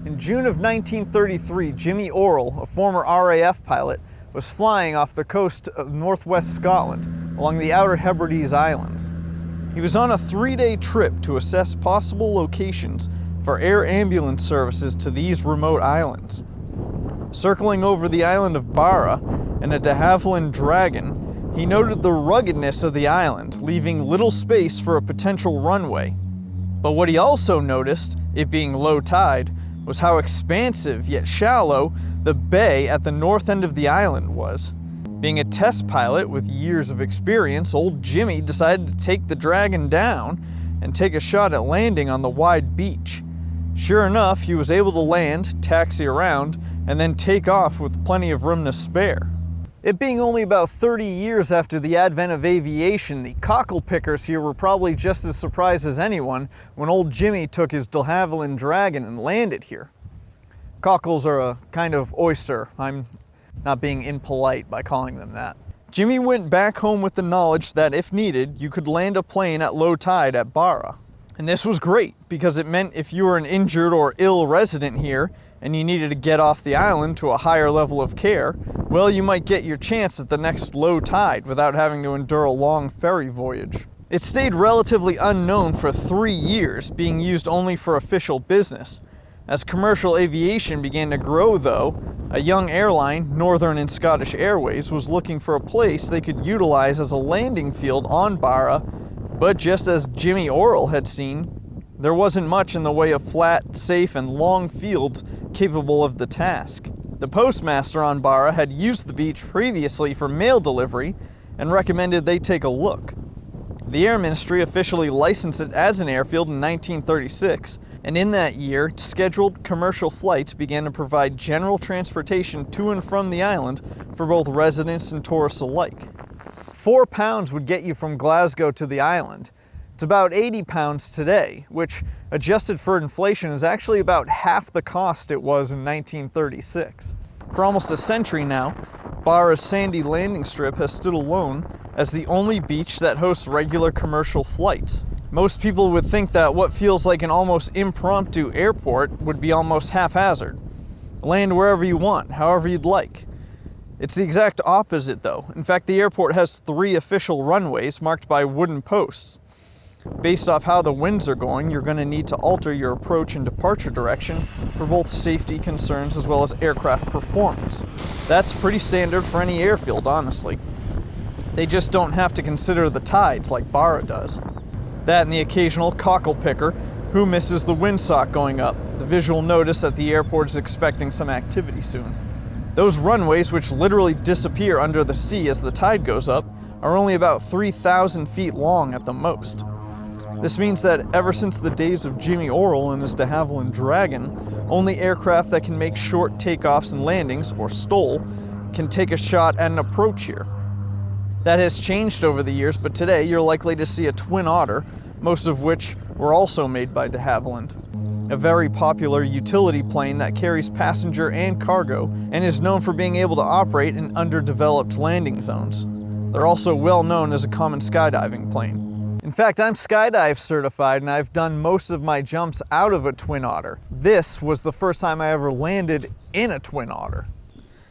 In June of 1933, Jimmy Orrell, a former RAF pilot, was flying off the coast of northwest Scotland along the Outer Hebrides Islands. He was on a 3-day trip to assess possible locations for air ambulance services to these remote islands. Circling over the island of Barra and a de Havilland Dragon, he noted the ruggedness of the island, leaving little space for a potential runway. But what he also noticed, it being low tide, was how expansive yet shallow the bay at the north end of the island was. Being a test pilot with years of experience, old Jimmy decided to take the Dragon down and take a shot at landing on the wide beach. Sure enough, he was able to land, taxi around, and then take off with plenty of room to spare. It being only about 30 years after the advent of aviation, the cockle pickers here were probably just as surprised as anyone when old Jimmy took his de Havilland Dragon and landed here. Cockles are a kind of oyster. I'm not being impolite by calling them that. Jimmy went back home with the knowledge that if needed, you could land a plane at low tide at Barra. And this was great because it meant if you were an injured or ill resident here and you needed to get off the island to a higher level of care, well, you might get your chance at the next low tide without having to endure a long ferry voyage. It stayed relatively unknown for 3 years, being used only for official business. As commercial aviation began to grow, though, a young airline, Northern and Scottish Airways, was looking for a place they could utilize as a landing field on Barra, but just as Jimmy Orrell had seen, there wasn't much in the way of flat, safe, and long fields capable of the task. The postmaster on Barra had used the beach previously for mail delivery and recommended they take a look. The Air Ministry officially licensed it as an airfield in 1936, and in that year, scheduled commercial flights began to provide general transportation to and from the island for both residents and tourists alike. £4 would get you from Glasgow to the island. It's about £80 today, which, adjusted for inflation, is actually about half the cost it was in 1936. For almost a century now, Barra's sandy landing strip has stood alone as the only beach that hosts regular commercial flights. Most people would think that what feels like an almost impromptu airport would be almost haphazard. Land wherever you want, however you'd like. It's the exact opposite, though. In fact, the airport has 3 official runways marked by wooden posts. Based off how the winds are going, you're going to need to alter your approach and departure direction for both safety concerns as well as aircraft performance. That's pretty standard for any airfield, honestly. They just don't have to consider the tides like Barra does. That and the occasional cockle picker who misses the windsock going up, the visual notice that the airport is expecting some activity soon. Those runways, which literally disappear under the sea as the tide goes up, are only about 3,000 feet long at the most. This means that ever since the days of Jimmy Orrell and his de Havilland Dragon, only aircraft that can make short takeoffs and landings, or STOL, can take a shot at an approach here. That has changed over the years, but today you're likely to see a Twin Otter, most of which were also made by de Havilland. A very popular utility plane that carries passenger and cargo and is known for being able to operate in underdeveloped landing zones. They're also well known as a common skydiving plane. In fact, I'm skydive certified and I've done most of my jumps out of a Twin Otter. This was the first time I ever landed in a Twin Otter.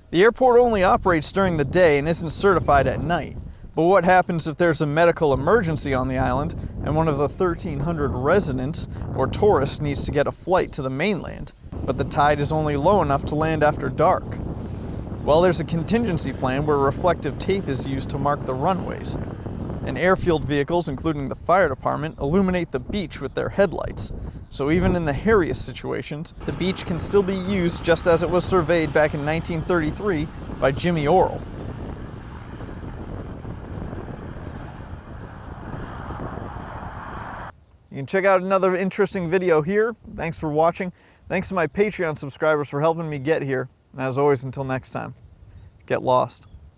The airport only operates during the day and isn't certified at night. But what happens if there's a medical emergency on the island and one of the 1,300 residents or tourists needs to get a flight to the mainland, but the tide is only low enough to land after dark? Well, there's a contingency plan where reflective tape is used to mark the runways. And airfield vehicles, including the fire department, illuminate the beach with their headlights. So even in the hairiest situations, the beach can still be used just as it was surveyed back in 1933 by Jimmy Orrell. You can check out another interesting video here. Thanks for watching. Thanks to my Patreon subscribers for helping me get here. And as always, until next time, get lost.